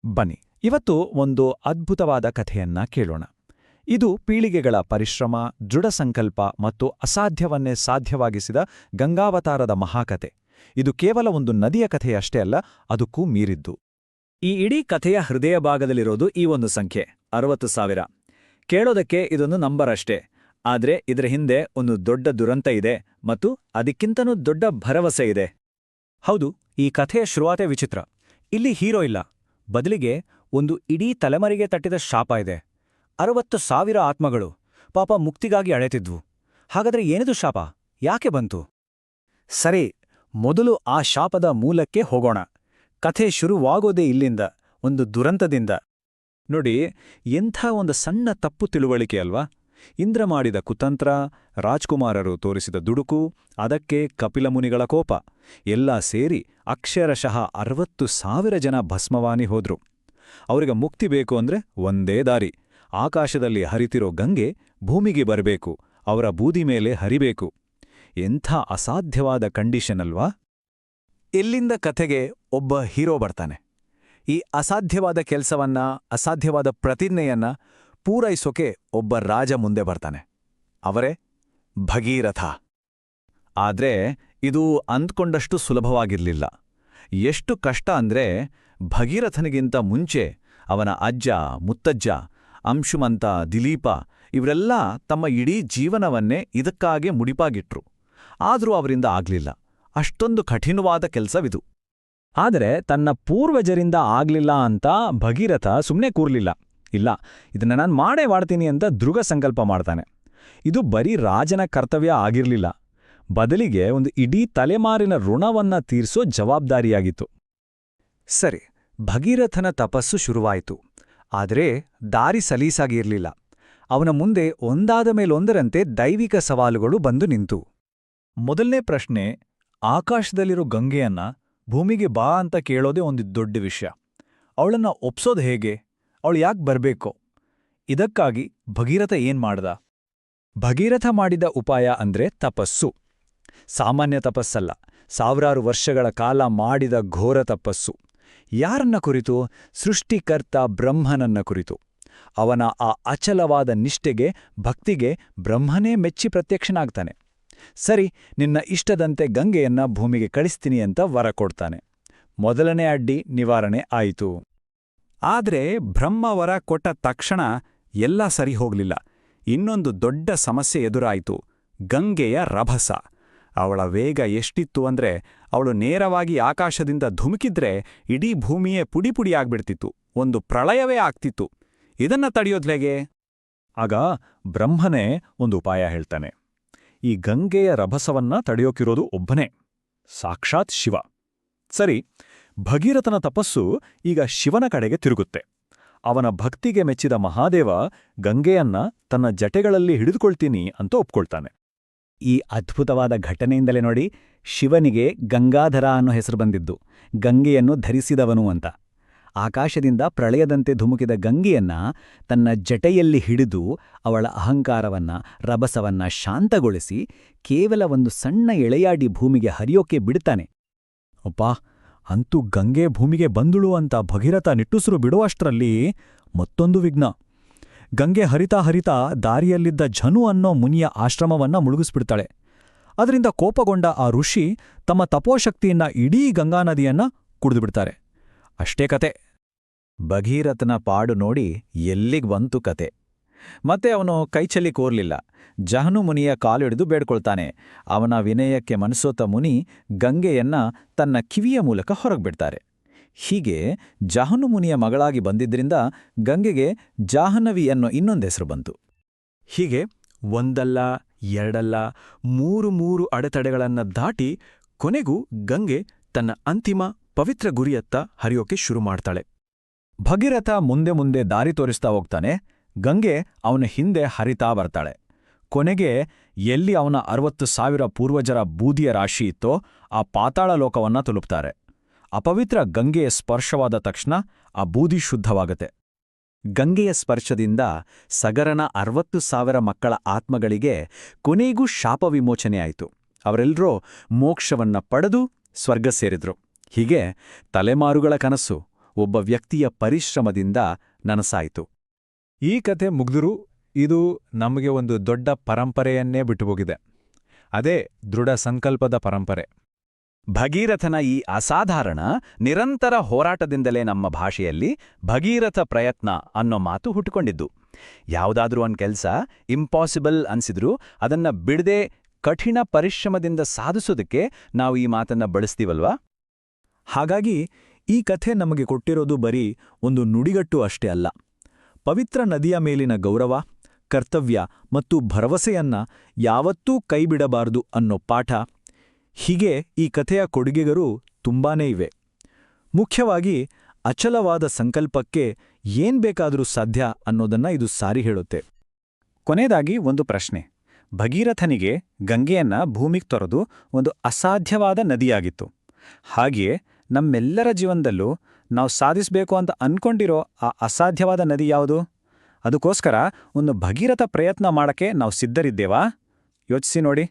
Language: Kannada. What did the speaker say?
ಬನ್ನಿ ಇವತ್ತು ಒಂದು ಅದ್ಭುತವಾದ ಕಥೆಯನ್ನ ಕೇಳೋಣ. ಇದು ಪೀಳಿಗೆಗಳ ಪರಿಶ್ರಮ, ದೃಢ ಸಂಕಲ್ಪ ಮತ್ತು ಅಸಾಧ್ಯವನ್ನೇ ಸಾಧ್ಯವಾಗಿಸಿದ ಗಂಗಾವತಾರದ ಮಹಾಕಥೆ. ಇದು ಕೇವಲ ಒಂದು ನದಿಯ ಕಥೆಯಷ್ಟೇ ಅಲ್ಲ, ಅದಕ್ಕೂ ಮೀರಿದ್ದು. ಈ ಇಡೀ ಕಥೆಯ ಹೃದಯ ಭಾಗದಲ್ಲಿರೋದು ಈ ಒಂದು ಸಂಖ್ಯೆ 60,000. ಕೇಳೋದಕ್ಕೆ ಇದೊಂದು ನಂಬರ್ ಅಷ್ಟೇ, ಆದ್ರೆ ಇದರ ಹಿಂದೆ ಒಂದು ದೊಡ್ಡ ದುರಂತ ಇದೆ ಮತ್ತು ಅದಕ್ಕಿಂತನೂ ದೊಡ್ಡ ಭರವಸೆ ಇದೆ. ಹೌದು, ಈ ಕಥೆಯ ಶುರುವಾತೇ ವಿಚಿತ್ರ. ಇಲ್ಲಿ ಹೀರೋ ಇಲ್ಲ, ಬದಲಿಗೆ ಒಂದು ಇಡೀ ತಲೆಮರೆಗೆ ತಟ್ಟಿದ ಶಾಪ ಇದೆ. 60,000 ಆತ್ಮಗಳು ಪಾಪ ಮುಕ್ತಿಗಾಗಿ ಅಳೆತಿದ್ವು. ಹಾಗಾದ್ರೆ ಏನಿದು ಶಾಪ? ಯಾಕೆ ಬಂತು? ಸರಿ, ಮೊದಲು ಆ ಶಾಪದ ಮೂಲಕ್ಕೆ ಹೋಗೋಣ. ಕಥೆ ಶುರುವಾಗೋದೇ ಇಲ್ಲಿಂದ, ಒಂದು ದುರಂತದಿಂದ. ನೋಡಿ, ಎಂಥ ಒಂದು ಸಣ್ಣ ತಪ್ಪು ತಿಳುವಳಿಕೆ ಅಲ್ವಾ? ಇಂದ್ರ ಮಾಡಿದ ಕುತಂತ್ರ, ರಾಜ್ಕುಮಾರರು ತೋರಿಸಿದ ದುಡುಕು, ಅದಕ್ಕೆ ಕಪಿಲಮುನಿಗಳ ಕೋಪ, ಎಲ್ಲ ಸೇರಿ ಅಕ್ಷರಶಃ 60,000 ಜನ ಭಸ್ಮವಾನಿ ಹೋದ್ರು. ಅವರಿಗೆ ಮುಕ್ತಿ ಬೇಕು ಅಂದ್ರೆ ಒಂದೇ ದಾರಿ. ಆಕಾಶದಲ್ಲಿ ಹರಿತಿರೋ ಗಂಗೆ ಭೂಮಿಗೆ ಬರಬೇಕು, ಅವರ ಬೂದಿ ಮೇಲೆ ಹರಿಬೇಕು. ಎಂಥ ಅಸಾಧ್ಯವಾದ ಕಂಡೀಷನ್ ಅಲ್ವಾ? ಇಲ್ಲಿಂದ ಕಥೆಗೆ ಒಬ್ಬ ಹೀರೋ ಬರ್ತಾನೆ. ಈ ಅಸಾಧ್ಯವಾದ ಕೆಲಸವನ್ನ, ಅಸಾಧ್ಯವಾದ ಪ್ರತಿಜ್ಞೆಯನ್ನ ಪೂರೈಸೋಕೆ ಒಬ್ಬ ರಾಜ ಮುಂದೆ ಬರ್ತಾನೆ. ಅವರೇ ಭಗೀರಥ. ಆದ್ರೆ ಇದು ಅಂದ್ಕೊಂಡಷ್ಟು ಸುಲಭವಾಗಿರ್ಲಿಲ್ಲ. ಎಷ್ಟು ಕಷ್ಟ ಅಂದ್ರೆ, ಭಗೀರಥನಿಗಿಂತ ಮುಂಚೆ ಅವನ ಅಜ್ಜ, ಮುತ್ತಜ್ಜ, ಅಂಶುಮಂತ, ದಿಲೀಪ ಇವರೆಲ್ಲ ತಮ್ಮ ಇಡೀ ಜೀವನವನ್ನೇ ಇದಕ್ಕಾಗಿ ಮುಡಿಪಾಗಿಟ್ರು. ಆದರೂ ಅವರಿಂದ ಆಗ್ಲಿಲ್ಲ. ಅಷ್ಟೊಂದು ಕಠಿಣವಾದ ಕೆಲಸವಿದು. ಆದರೆ ತನ್ನ ಪೂರ್ವಜರಿಂದ ಆಗ್ಲಿಲ್ಲ ಅಂತ ಭಗೀರಥ ಸುಮ್ಮನೆ ಕೂರ್ಲಿಲ್ಲ. ಇಲ್ಲ, ಇದನ್ನ ನಾನು ಮಾಡೇ ಮಾಡ್ತೀನಿ ಅಂತ ದೃಢ ಸಂಕಲ್ಪ ಮಾಡ್ತಾನೆ. ಇದು ಬರೀ ರಾಜನ ಕರ್ತವ್ಯ ಆಗಿರ್ಲಿಲ್ಲ, ಬದಲಿಗೆ ಒಂದು ಇಡೀ ತಲೆಮಾರಿನ ಋಣವನ್ನ ತೀರ್ಸೋ ಜವಾಬ್ದಾರಿಯಾಗಿತ್ತು. ಸರಿ, ಭಗೀರಥನ ತಪಸ್ಸು ಶುರುವಾಯಿತು. ಆದರೆ ದಾರಿ ಸಲೀಸಾಗಿರ್ಲಿಲ್ಲ. ಅವನ ಮುಂದೆ ಒಂದಾದ ಮೇಲೊಂದರಂತೆ ದೈವಿಕ ಸವಾಲುಗಳು ಬಂದು ನಿಂತು. ಮೊದಲನೇ ಪ್ರಶ್ನೆ, ಆಕಾಶದಲ್ಲಿರೋ ಗಂಗೆಯನ್ನ ಭೂಮಿಗೆ ಬಾ ಅಂತ ಕೇಳೋದೇ ಒಂದು ದೊಡ್ಡ ವಿಷಯ. ಅವಳನ್ನ ಒಪ್ಸೋದು ಹೇಗೆ? ಅವಳು ಯಾಕೆ ಬರ್ಬೇಕೋ? ಇದಕ್ಕಾಗಿ ಭಗೀರಥ ಏನ್ ಮಾಡ್ದ? ಭಗೀರಥ ಮಾಡಿದ ಉಪಾಯ ಅಂದ್ರೆ ತಪಸ್ಸು. ಸಾಮಾನ್ಯ ತಪಸ್ಸಲ್ಲ, ಸಾವಿರಾರು ವರ್ಷಗಳ ಕಾಲ ಮಾಡಿದ ಘೋರ ತಪಸ್ಸು. ಯಾರನ್ನ ಕುರಿತು? ಸೃಷ್ಟಿಕರ್ತ ಬ್ರಹ್ಮನನ್ನ ಕುರಿತು. ಅವನ ಆ ಅಚಲವಾದ ನಿಷ್ಠೆಗೆ, ಭಕ್ತಿಗೆ ಬ್ರಹ್ಮನೇ ಮೆಚ್ಚಿ ಪ್ರತ್ಯಕ್ಷನಾಗ್ತಾನೆ. ಸರಿ, ನಿನ್ನ ಇಷ್ಟದಂತೆ ಗಂಗೆಯನ್ನ ಭೂಮಿಗೆ ಕಳಿಸ್ತೀನಿ ಅಂತ ವರ ಕೊಡ್ತಾನೆ. ಮೊದಲನೇ ಅಡ್ಡಿ ನಿವಾರಣೆ ಆಯಿತು. ಆದ್ರೆ ಬ್ರಹ್ಮ ವರ ಕೊಟ್ಟ ತಕ್ಷಣ ಎಲ್ಲ ಸರಿ ಹೋಗ್ಲಿಲ್ಲ. ಇನ್ನೊಂದು ದೊಡ್ಡ ಸಮಸ್ಯೆ ಎದುರಾಯಿತು, ಗಂಗೆಯ ರಭಸ. ಅವಳ ವೇಗ ಎಷ್ಟಿತ್ತು ಅಂದ್ರೆ, ಅವಳು ನೇರವಾಗಿ ಆಕಾಶದಿಂದ ಧುಮುಕಿದ್ರೆ ಇಡೀ ಭೂಮಿಯೇ ಪುಡಿಪುಡಿಯಾಗ್ಬಿಡ್ತಿತ್ತು, ಒಂದು ಪ್ರಳಯವೇ ಆಗ್ತಿತ್ತು. ಇದನ್ನ ತಡೆಯೋದ್ಲೇಗೆ? ಆಗ ಬ್ರಹ್ಮನೇ ಒಂದು ಉಪಾಯ ಹೇಳ್ತಾನೆ. ಈ ಗಂಗೆಯ ರಭಸವನ್ನ ತಡೆಯೋಕಿರೋದು ಒಬ್ಬನೇ, ಸಾಕ್ಷಾತ್ ಶಿವ. ಸರಿ, ಭಗೀರಥನ ತಪಸ್ಸು ಈಗ ಶಿವನ ಕಡೆಗೆ ತಿರುಗುತ್ತೆ. ಅವನ ಭಕ್ತಿಗೆ ಮೆಚ್ಚಿದ ಮಹಾದೇವ ಗಂಗೆಯನ್ನ ತನ್ನ ಜಟೆಗಳಲ್ಲಿ ಹಿಡಿದುಕೊಳ್ತೀನಿ ಅಂತ ಒಪ್ಕೊಳ್ತಾನೆ. ಈ ಅದ್ಭುತವಾದ ಘಟನೆಯಿಂದಲೇ ನೋಡಿ, ಶಿವನಿಗೆ ಗಂಗಾಧರ ಅನ್ನೋ ಹೆಸರು ಬಂದಿದ್ದು, ಗಂಗೆಯನ್ನು ಧರಿಸಿದವನು ಅಂತ. ಆಕಾಶದಿಂದ ಪ್ರಳಯದಂತೆ ಧುಮುಕಿದ ಗಂಗೆಯನ್ನ ತನ್ನ ಜಟೆಯಲ್ಲಿ ಹಿಡಿದು ಅವಳ ಅಹಂಕಾರವನ್ನ, ರಭಸವನ್ನ ಶಾಂತಗೊಳಿಸಿ ಕೇವಲ ಒಂದು ಸಣ್ಣ ಎಳೆಯಾಡಿ ಭೂಮಿಗೆ ಹರಿಯೋಕೆ ಬಿಡ್ತಾನೆ. ಅಪ್ಪಾ, ಅಂತೂ ಗಂಗೆ ಭೂಮಿಗೆ ಬಂದುಳು ಅಂತ ಭಗೀರಥ ನಿಟ್ಟುಸಿರು ಬಿಡುವಷ್ಟರಲ್ಲಿ ಮತ್ತೊಂದು ವಿಘ್ನ. ಗಂಗೆ ಹರಿತಾ ಹರಿತಾ ದಾರಿಯಲ್ಲಿದ್ದ ಝನು ಅನ್ನೋ ಮುನಿಯ ಆಶ್ರಮವನ್ನ ಮುಳುಗಿಸ್ಬಿಡ್ತಾಳೆ. ಅದರಿಂದ ಕೋಪಗೊಂಡ ಆ ಋಷಿ ತಮ್ಮ ತಪೋಶಕ್ತಿಯನ್ನ ಇಡೀ ಗಂಗಾನದಿಯನ್ನ ಕುಡಿದುಬಿಡ್ತಾರೆ. ಅಷ್ಟೇ ಕತೆ. ಭಗೀರಥನ ಪಾಡು ನೋಡಿ ಎಲ್ಲಿಗ್ ಬಂತು ಕತೆ. ಮತ್ತೆ ಅವನು ಕೈಚಲಿ ಕೋರ್ಲಿಲ್ಲ. ಜಹನು ಮುನಿಯ ಕಾಲಿಡಿದು ಬೇಡ್ಕೊಳ್ತಾನೆ. ಅವನ ವಿನಯಕ್ಕೆ ಮನಸೋತ ಮುನಿ ಗಂಗೆಯನ್ನ ತನ್ನ ಕಿವಿಯ ಮೂಲಕ ಹೊರಗ್ಬಿಡ್ತಾರೆ. ಹೀಗೆ ಜಹನು ಮುನಿಯ ಮಗಳಾಗಿ ಬಂದಿದ್ರಿಂದ ಗಂಗೆಗೆ ಜಾಹ್ನವಿ ಅನ್ನೋ ಇನ್ನೊಂದು ಹೆಸರು ಬಂತು. ಹೀಗೆ ಒಂದಲ್ಲ, ಎರಡಲ್ಲ, ಮೂರು ಅಡೆತಡೆಗಳನ್ನ ದಾಟಿ ಕೊನೆಗೂ ಗಂಗೆ ತನ್ನ ಅಂತಿಮ ಪವಿತ್ರ ಗುರಿಯತ್ತ ಹರಿಯೋಕೆ ಶುರು ಮಾಡ್ತಾಳೆ. ಭಗೀರಥ ಮುಂದೆ ಮುಂದೆ ದಾರಿ ತೋರಿಸ್ತಾ ಹೋಗ್ತಾನೆ. ಗಂಗೆ ಅವನ ಹಿಂದೆ ಹರಿತಾ ಬರ್ತಾಳೆ. ಕೊನೆಗೆ ಎಲ್ಲಿ ಅವನ 60,000 ಪೂರ್ವಜರ ಬೂದಿಯ ರಾಶಿ ಇತ್ತೋ ಆ ಪಾತಾಳ ಲೋಕವನ್ನ ತಲುಪ್ತಾರೆ. ಅಪವಿತ್ರ ಗಂಗೆಯ ಸ್ಪರ್ಶವಾದ ತಕ್ಷಣ ಆ ಬೂದಿ ಶುದ್ಧವಾಗತ್ತೆ. ಗಂಗೆಯ ಸ್ಪರ್ಶದಿಂದ ಸಗರನ 60,000 ಮಕ್ಕಳ ಆತ್ಮಗಳಿಗೆ ಕೊನೆಗೂ ಶಾಪ ವಿಮೋಚನೆಯಾಯಿತು. ಅವರೆಲ್ಲರೂ ಮೋಕ್ಷವನ್ನ ಪಡೆದು ಸ್ವರ್ಗ ಸೇರಿದ್ರು. ಹೀಗೆ ತಲೆಮಾರುಗಳ ಕನಸು ಒಬ್ಬ ವ್ಯಕ್ತಿಯ ಪರಿಶ್ರಮದಿಂದ ನನಸಾಯಿತು. ಈ ಕಥೆ ಮುಗ್ದರೂ ಇದು ನಮಗೆ ಒಂದು ದೊಡ್ಡ ಪರಂಪರೆಯನ್ನೇ ಬಿಟ್ಟುಹೋಗಿದೆ. ಅದೇ ದೃಢ ಸಂಕಲ್ಪದ ಪರಂಪರೆ. ಭಗೀರಥನ ಈ ಅಸಾಧಾರಣ ನಿರಂತರ ಹೋರಾಟದಿಂದಲೇ ನಮ್ಮ ಭಾಷೆಯಲ್ಲಿ ಭಗೀರಥ ಪ್ರಯತ್ನ ಅನ್ನೋ ಮಾತು ಹುಟ್ಟುಕೊಂಡಿದ್ದು. ಯಾವುದಾದ್ರೂ ಒಂದು ಕೆಲಸ ಇಂಪಾಸಿಬಲ್ ಅನ್ಸಿದ್ರೂ ಅದನ್ನ ಬಿಡದೆ ಕಠಿಣ ಪರಿಶ್ರಮದಿಂದ ಸಾಧಿಸೋದಕ್ಕೆ ನಾವು ಈ ಮಾತನ್ನ ಬಳಸ್ತೀವಲ್ವಾ? ಹಾಗಾಗಿ ಈ ಕಥೆ ನಮಗೆ ಕೊಟ್ಟಿರೋದು ಬರೀ ಒಂದು ನುಡಿಗಟ್ಟು ಅಷ್ಟೇ ಅಲ್ಲ. ಪವಿತ್ರ ನದಿಯ ಮೇಲಿನ ಗೌರವ, ಕರ್ತವ್ಯ ಮತ್ತು ಭರವಸೆಯನ್ನ ಯಾವತ್ತೂ ಕೈಬಿಡಬಾರದು ಅನ್ನೋ ಪಾಠ. ಹೀಗೆ ಈ ಕಥೆಯ ಕೊಡುಗೆಗಳು ತುಂಬಾನೇ ಇವೆ. ಮುಖ್ಯವಾಗಿ ಅಚಲವಾದ ಸಂಕಲ್ಪಕ್ಕೆ ಏನ್ಬೇಕಾದ್ರೂ ಸಾಧ್ಯ ಅನ್ನೋದನ್ನ ಇದು ಸಾರಿ ಹೇಳುತ್ತೆ. ಕೊನೆಯದಾಗಿ ಒಂದು ಪ್ರಶ್ನೆ. ಭಗೀರಥನಿಗೆ ಗಂಗೆಯನ್ನ ಭೂಮಿಗೆ ತೊರೆದು ಒಂದು ಅಸಾಧ್ಯವಾದ ನದಿಯಾಗಿತ್ತು. ಹಾಗೆಯೇ ನಮ್ಮೆಲ್ಲರ ಜೀವನದಲ್ಲೂ ನಾವು ಸಾಧಿಸಬೇಕು ಅಂತ ಅನ್ಕೊಂಡಿರೋ ಆ ಅಸಾಧ್ಯವಾದ ನದಿ ಯಾವುದು? ಅದಕ್ಕೋಸ್ಕರ ಒಂದು ಭಗೀರಥ ಪ್ರಯತ್ನ ಮಾಡಕ್ಕೆ ನಾವು ಸಿದ್ಧರಿದ್ದೇವಾ? ಯೋಚಿಸಿ ನೋಡಿ.